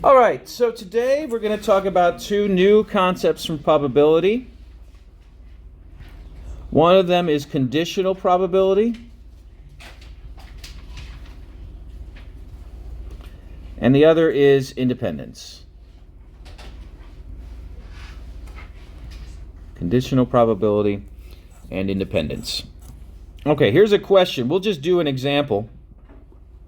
All right, so today we're going to talk about two new concepts from probability. One of them is conditional probability, and the other is independence. Conditional probability and independence. Okay, here's a question. We'll just do an example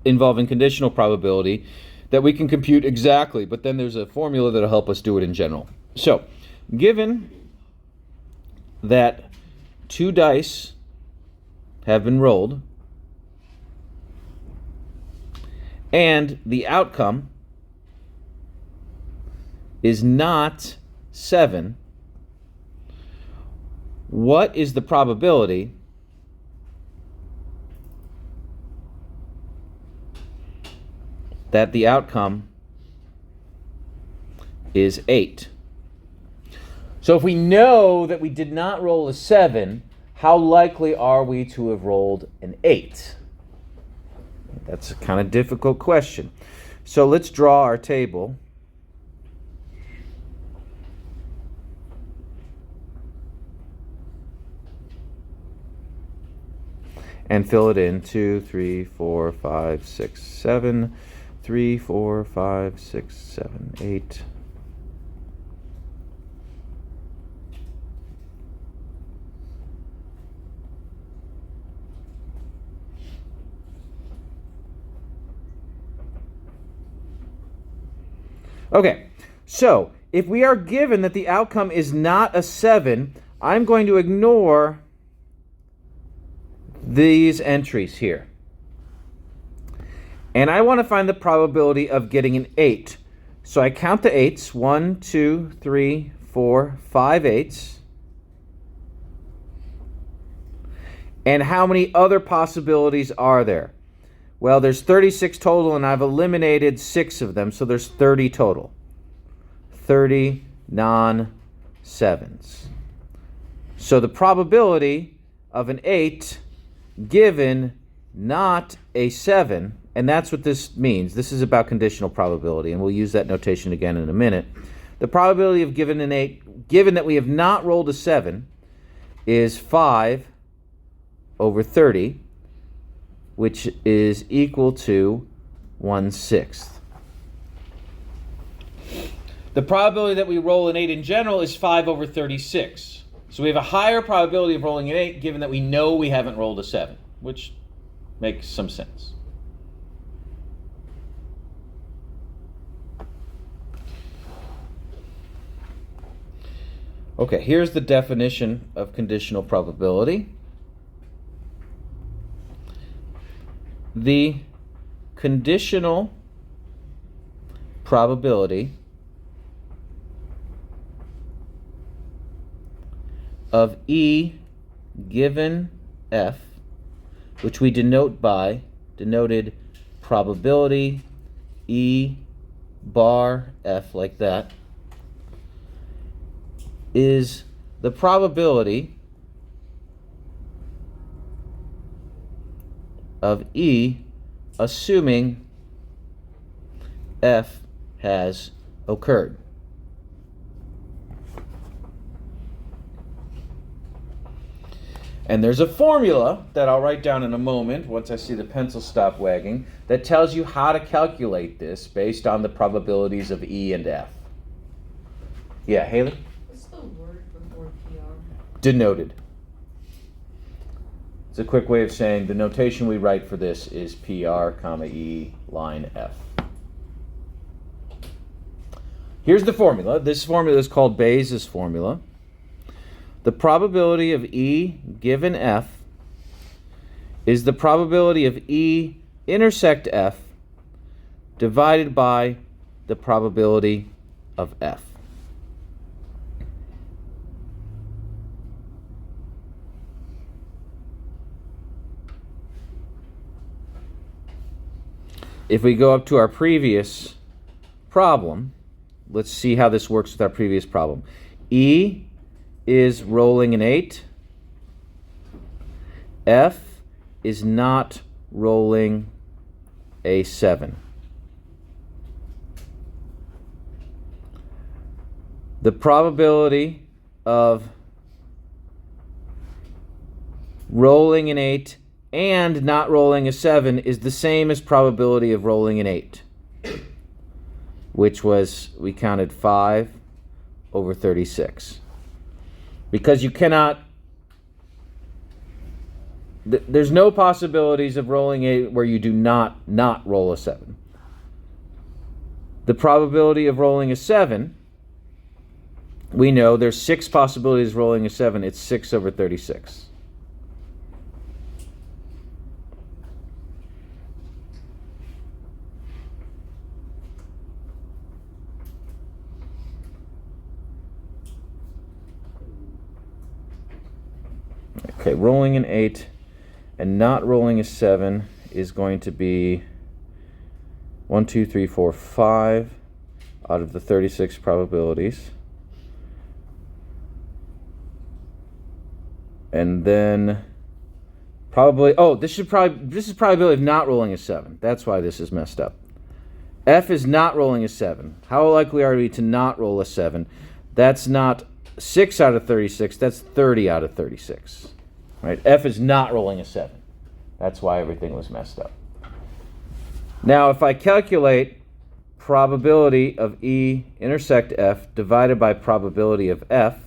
involving conditional probability that we can compute exactly, but then there's a formula that'll help us do it in general. So, given that two dice have been rolled and the outcome is not 7, what is the probability that the outcome is 8? So if we know that we did not roll a 7, how likely are we to have rolled an 8? That's a kind of difficult question. So let's draw our table. And fill it in 2, 3, 4, 5, 6, 7, 3, 4, 5, 6, 7, 8. Okay, so if we are given that the outcome is not a 7, I'm going to ignore these entries here. And I want to find the probability of getting an 8. So I count the 8s. 1, 2, 3, 4, 5 8s. And how many other possibilities are there? Well, there's 36 total, and I've eliminated 6 of them, so there's 30 total. 30 non-7s. So the probability of an 8 given not a 7, and that's what this means. This is about conditional probability, and we'll use that notation again in a minute. The probability of given an 8, given that we have not rolled a 7, is 5 over 30, which is equal to 1/6. The probability that we roll an 8 in general is 5 over 36. So we have a higher probability of rolling an 8 given that we know we haven't rolled a 7, which makes some sense. Okay, here's the definition of conditional probability. The conditional probability of E given F, which we denoted probability E bar F like that, is the probability of E assuming F has occurred. And there's a formula that I'll write down in a moment once I see the pencil stop wagging that tells you how to calculate this based on the probabilities of E and F. Yeah, Haley? What's the word before PR? Denoted. It's a quick way of saying the notation we write for this is PR, comma E, line F. Here's the formula. This formula is called Bayes' formula. The probability of E given F is the probability of E intersect F divided by the probability of F. If we go up to our previous problem, let's see how this works with our previous problem. E is rolling an 8. F is not rolling a 7. The probability of rolling an 8 and not rolling a 7 is the same as probability of rolling an 8, which was, we counted 5 over 36. Because you cannot, there's no possibilities of rolling 8 where you do not roll a 7. The probability of rolling a 7, we know there's 6 possibilities of rolling a 7. It's 6 over 36. Okay, rolling an 8 and not rolling a 7 is going to be 1, 2, 3, 4, 5 out of the 36 probabilities. And then probably, this is probability of not rolling a 7. That's why this is messed up. F is not rolling a 7. How likely are we to not roll a 7? That's not 6 out of 36, that's 30 out of 36. Right? F is not rolling a 7. That's why everything was messed up. Now, if I calculate probability of E intersect F divided by probability of F,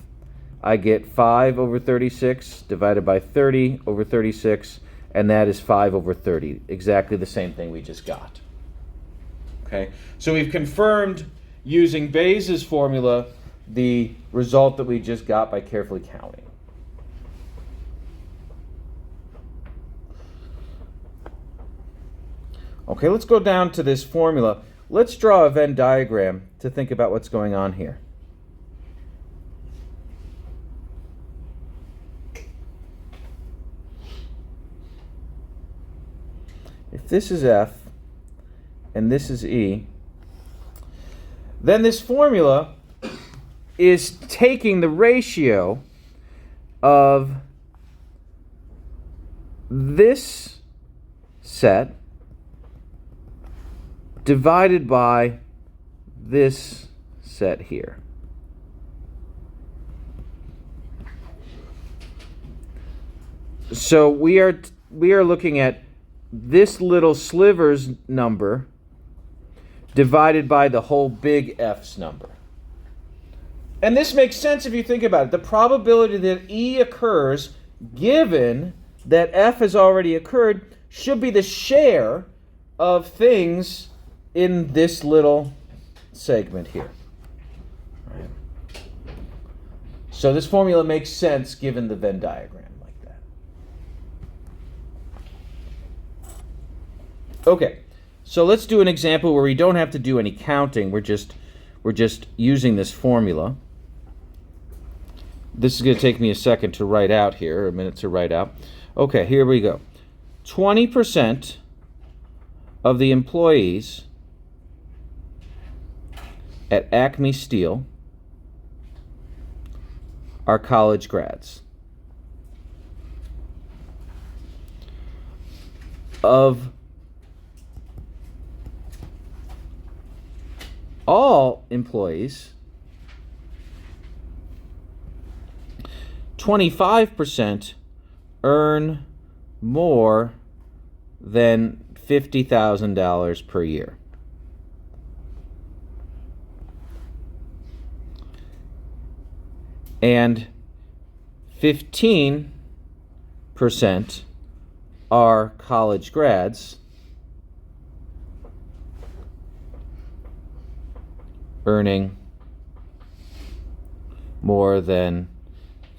I get 5 over 36 divided by 30 over 36, and that is 5 over 30. Exactly the same thing we just got. Okay? So we've confirmed using Bayes' formula the result that we just got by carefully counting. Okay, let's go down to this formula. Let's draw a Venn diagram to think about what's going on here. If this is F and this is E, then this formula is taking the ratio of this set divided by this set here. So we are looking at this little sliver's number divided by the whole big F's number. And this makes sense if you think about it. The probability that E occurs, given that F has already occurred, should be the share of things in this little segment here. Right. So this formula makes sense given the Venn diagram like that. Okay, so let's do an example where we don't have to do any counting. We're just using this formula. This is going to take me a second to write out here, or a minute to write out. Okay, here we go. 20% of the employees at Acme Steel are college grads. Of all employees, 25% earn more than $50,000 per year. And 15% are college grads earning more than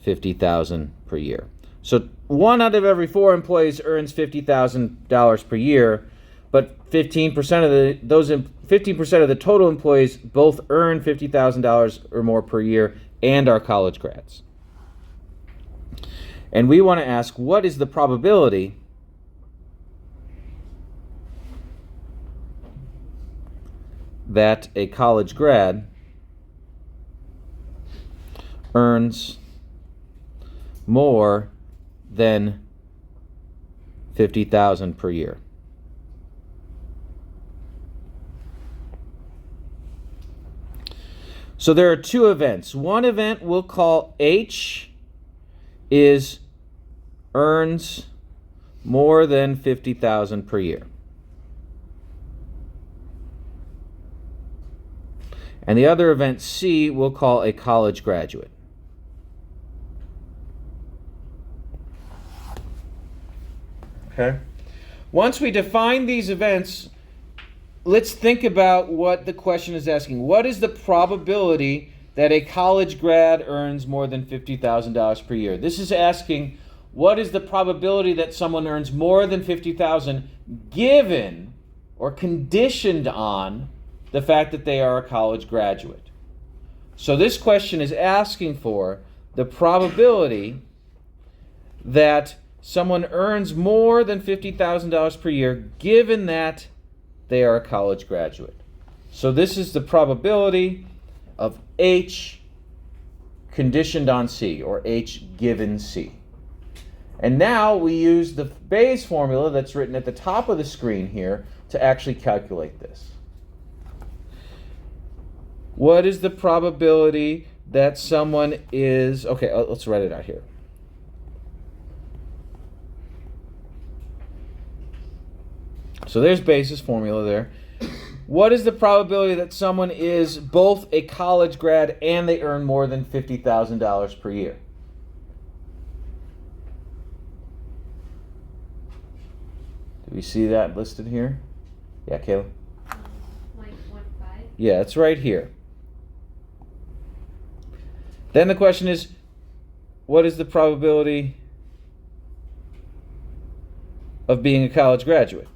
$50,000 per year. So 1 out of every 4 employees earns $50,000 per year, but 15% of the total employees both earn $50,000 or more per year and are college grads. And we want to ask, what is the probability that a college grad earns more than $50,000 per year? So there are two events. One event we'll call H is earns more than 50,000 per year. And the other event, C, we'll call a college graduate. Okay. Once we define these events, let's think about what the question is asking. What is the probability that a college grad earns more than $50,000 per year? This is asking, what is the probability that someone earns more than $50,000 given or conditioned on the fact that they are a college graduate? So this question is asking for the probability that someone earns more than $50,000 per year given that they are a college graduate. So this is the probability of H conditioned on C, or H given C. And now we use the Bayes formula that's written at the top of the screen here to actually calculate this. What is the probability that someone is... Okay, let's write it out here. So there's Bayes' formula there. What is the probability that someone is both a college grad and they earn more than $50,000 per year? Do we see that listed here? Yeah, Kayla? Like 1.5? Yeah, it's right here. Then the question is, what is the probability of being a college graduate?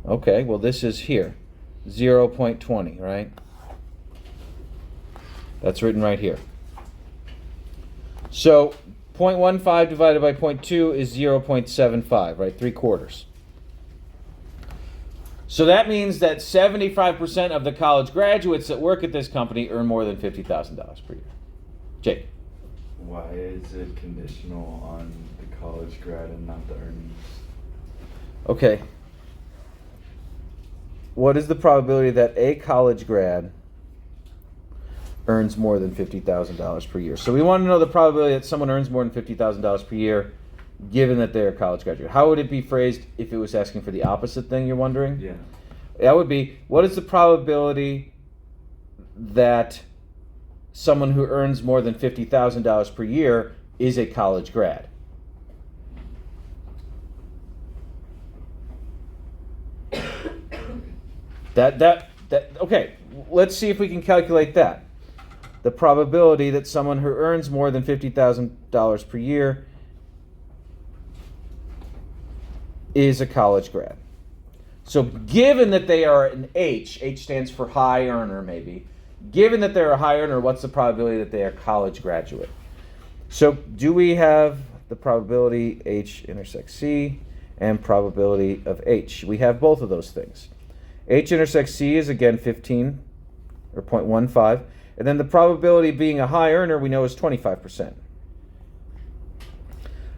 Okay, well this is here, 0.20, right? That's written right here. So 0.15 divided by 0.2 is 0.75, right? 3/4. So that means that 75% of the college graduates that work at this company earn more than $50,000 per year. Jake? Why is it conditional on the college grad and not the earnings? Okay. What is the probability that a college grad earns more than $50,000 per year? So we want to know the probability that someone earns more than $50,000 per year given that they're a college graduate. How would it be phrased if it was asking for the opposite thing, you're wondering? Yeah. That would be, what is the probability that someone who earns more than $50,000 per year is a college grad? Okay, let's see if we can calculate that. The probability that someone who earns more than $50,000 per year is a college grad. So given that they are an H stands for high earner maybe, given that they're a high earner, what's the probability that they are a college graduate? So do we have the probability H intersects C and probability of H? We have both of those things. H intersects C is again 15 or 0.15, and then the probability of being a high earner we know is 25%.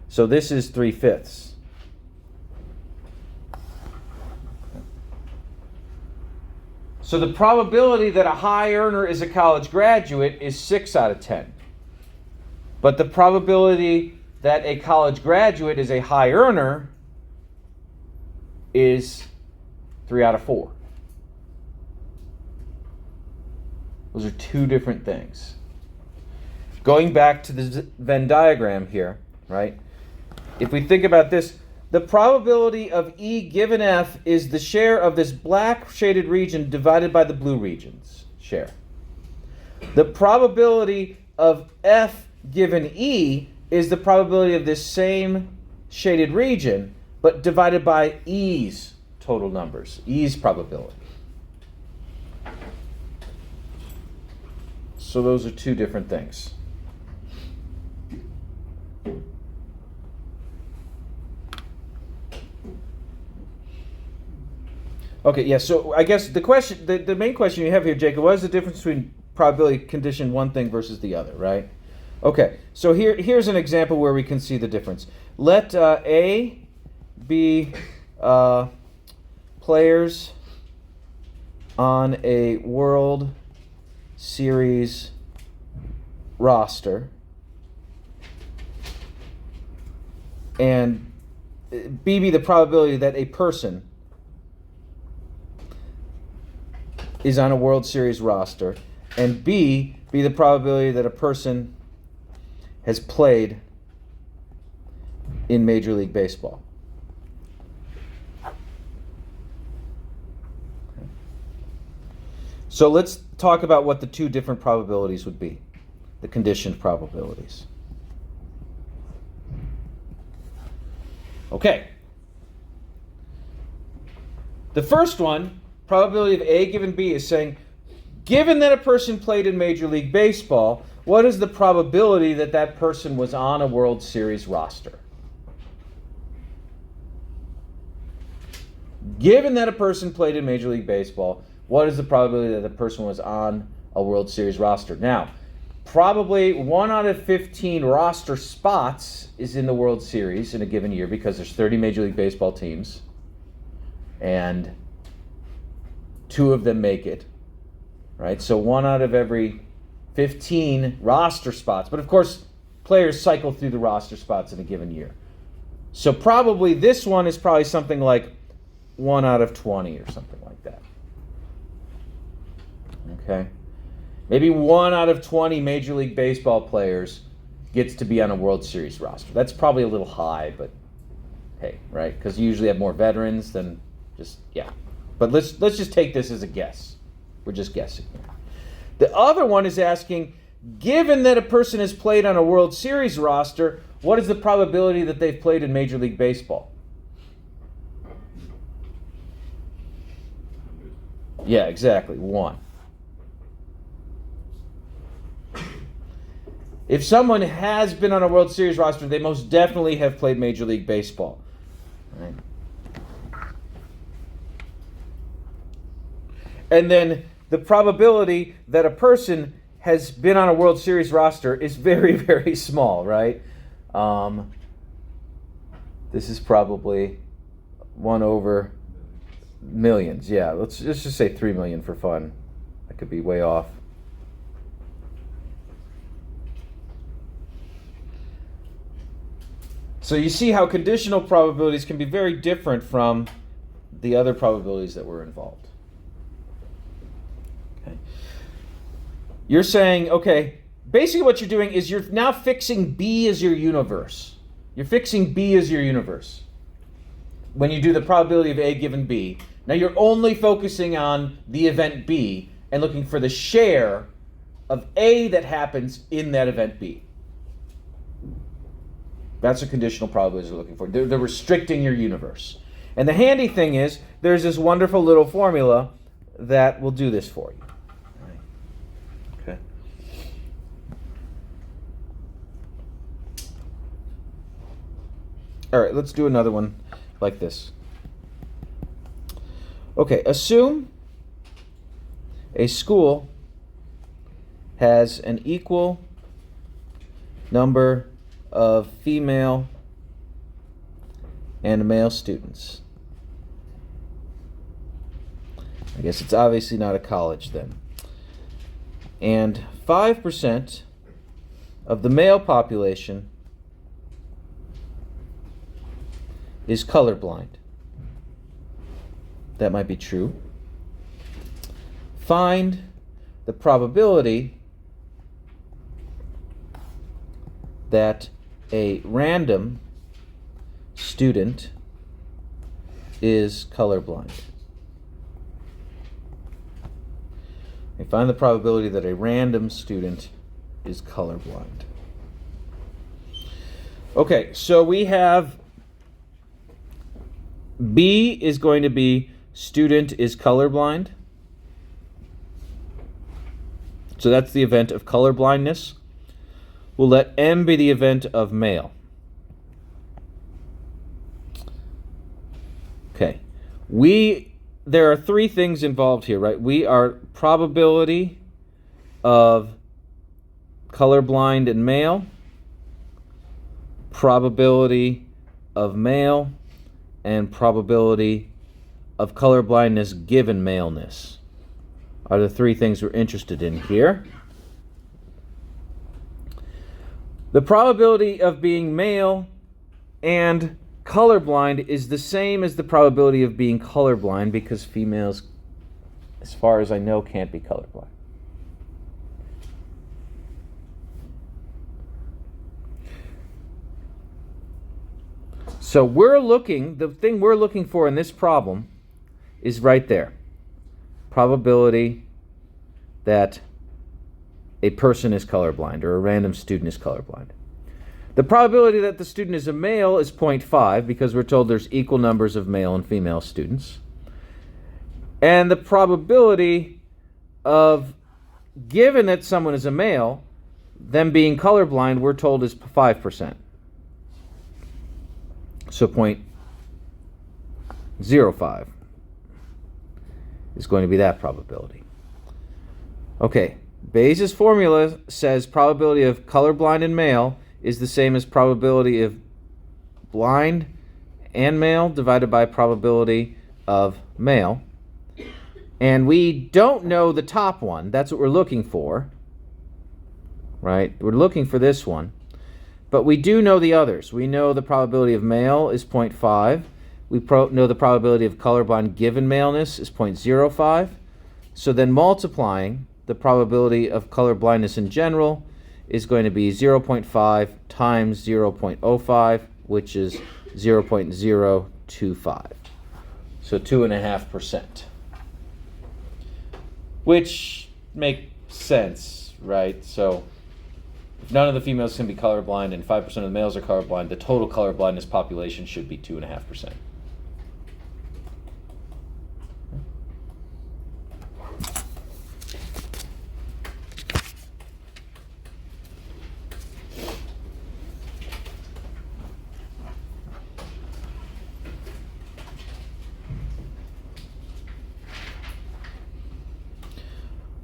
So this is 3/5. So the probability that a high earner is a college graduate is 6 out of 10. But the probability that a college graduate is a high earner is 3 out of 4. Those are two different things. Going back to the Venn diagram here, right? If we think about this, the probability of E given F is the share of this black shaded region divided by the blue region's share. The probability of F given E is the probability of this same shaded region, but divided by E's total numbers, E's probability. So those are two different things. Okay, yeah, so I guess the main question you have here, Jacob, what is the difference between probability condition one thing versus the other, right? Okay, so here's an example where we can see the difference. Let A be players on a world series roster, and B be the probability that a person is on a World Series roster, and B be the probability that a person has played in Major League Baseball. So let's talk about what the two different probabilities would be, the conditioned probabilities. Okay. The first one, probability of A given B, is saying, given that a person played in Major League Baseball, what is the probability that that person was on a World Series roster? Given that a person played in Major League Baseball, what is the probability that the person was on a World Series roster? Now, probably 1 out of 15 roster spots is in the World Series in a given year because there's 30 Major League Baseball teams, and 2 of them make it, right? So 1 out of every 15 roster spots. But of course, players cycle through the roster spots in a given year. So probably this one is probably something like 1 out of 20 or something like that. Okay? Maybe 1 out of 20 Major League Baseball players gets to be on a World Series roster. That's probably a little high, but hey, right? Because you usually have more veterans than just, yeah. But let's just take this as a guess. We're just guessing here. The other one is asking, given that a person has played on a World Series roster, what is the probability that they've played in Major League Baseball? Yeah, exactly, 1. If someone has been on a World Series roster, they most definitely have played Major League Baseball. Right? And then the probability that a person has been on a World Series roster is very, very small, right? This is probably 1 over millions. Yeah, let's just say 3 million for fun. I could be way off. So you see how conditional probabilities can be very different from the other probabilities that were involved. Okay. You're saying, okay, basically what you're doing is you're now fixing B as your universe. You're fixing B as your universe. When you do the probability of A given B, now you're only focusing on the event B and looking for the share of A that happens in that event B. That's what conditional probabilities are looking for. They're restricting your universe. And the handy thing is, there's this wonderful little formula that will do this for you. Okay. All right, let's do another one like this. Okay, assume a school has an equal number of female and male students. I guess it's obviously not a college then. And 5% of the male population is colorblind. That might be true. Find the probability that a random student is colorblind. We find the probability that a random student is colorblind. Okay, so we have B is going to be student is colorblind. So that's the event of colorblindness. We'll let M be the event of male. Okay. There are 3 things involved here, right? We are probability of colorblind and male, probability of male, and probability of colorblindness given maleness. are the three things we're interested in here. The probability of being male and colorblind is the same as the probability of being colorblind because females, as far as I know, can't be colorblind. So the thing we're looking for in this problem is right there. Probability that a person is colorblind or a random student is colorblind. The probability that the student is a male is 0.5 because we're told there's equal numbers of male and female students. And the probability of, given that someone is a male, them being colorblind, we're told is 5%. So 0.05 is going to be that probability. Okay, Bayes' formula says probability of colorblind and male is the same as probability of blind and male divided by probability of male. And we don't know the top one. That's what we're looking for. Right? We're looking for this one. But we do know the others. We know the probability of male is 0.5. We know the probability of colorblind given maleness is 0.05. So then multiplying the probability of colorblindness in general is going to be 0.5 times 0.05, which is 0.025. So 2.5%. Which makes sense, right? So if none of the females can be colorblind and 5% of the males are colorblind, the total colorblindness population should be 2.5%.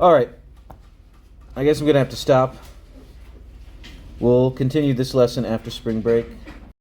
All right, I guess I'm going to have to stop. We'll continue this lesson after spring break.